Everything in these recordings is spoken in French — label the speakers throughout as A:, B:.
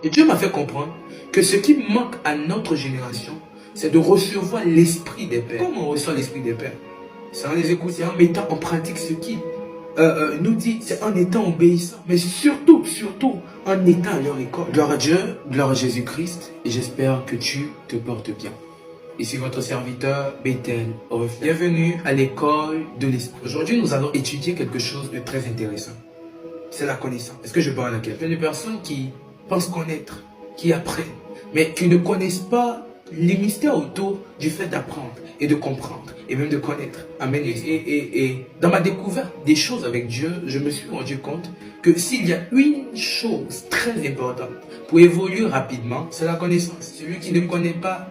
A: Et Dieu m'a fait comprendre que ce qui manque à notre génération, c'est de recevoir l'esprit des pères. Comment on reçoit l'esprit des pères? C'est en les écoutant, en mettant en pratique ce qu'il nous dit, c'est en étant obéissant, mais surtout en étant à leur école. Gloire à Dieu, gloire à Jésus-Christ, et j'espère que tu te portes bien. Ici votre serviteur Bethel. Bienvenue à l'école de l'esprit. Aujourd'hui, nous allons étudier quelque chose de très intéressant. C'est la connaissance. Est-ce que je parle à quelqu'un? Des personnes qui pensent connaître, qui apprennent, mais qui ne connaissent pas les mystères autour du fait d'apprendre et de comprendre et même de connaître. Amen. Et dans ma découverte des choses avec Dieu, je me suis rendu compte que s'il y a une chose très importante pour évoluer rapidement, c'est la connaissance. Celui qui ne connaît pas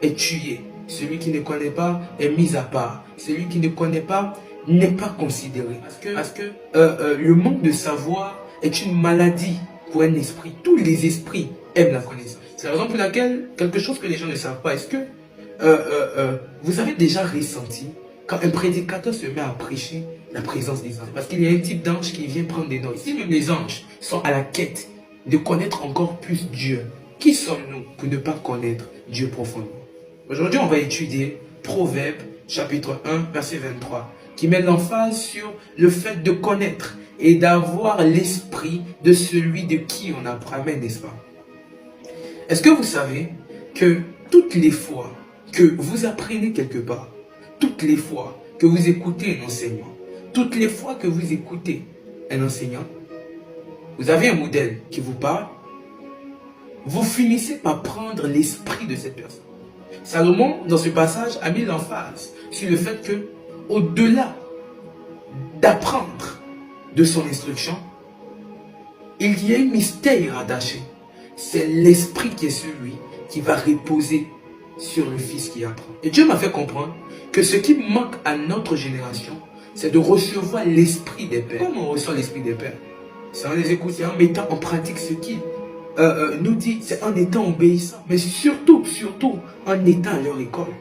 A: est tué. Celui qui ne connaît pas est mis à part. Celui qui ne connaît pas n'est pas considéré. Parce que le manque de savoir est une maladie pour un esprit. Tous les esprits aiment la connaissance. C'est la raison pour laquelle, quelque chose que les gens ne savent pas, est-ce que vous avez déjà ressenti quand un prédicateur se met à prêcher la présence des anges? Parce qu'il y a un type d'ange qui vient prendre des notes. Si même les anges sont à la quête de connaître encore plus Dieu, qui sommes-nous pour ne pas connaître Dieu profondément? Aujourd'hui, on va étudier Proverbe chapitre 1, verset 23, qui met l'emphase sur le fait de connaître et d'avoir l'esprit de celui de qui on apprend, n'est-ce pas? Est-ce que vous savez que toutes les fois que vous apprenez quelque part, toutes les fois que vous écoutez un enseignant, toutes les fois que vous écoutez un enseignant, vous avez un modèle qui vous parle, vous finissez par prendre l'esprit de cette personne. Salomon, dans ce passage, a mis l'emphase sur le fait que, au-delà d'apprendre de son instruction, il y a un mystère attaché. C'est l'esprit qui est celui qui va reposer sur le fils qui apprend. Et Dieu m'a fait comprendre que ce qui manque à notre génération, c'est de recevoir l'esprit des pères. Comment on reçoit l'esprit des pères? C'est en les écoutant, en mettant en pratique ce qu'il nous dit, c'est en étant obéissant, mais surtout en étant à leur école.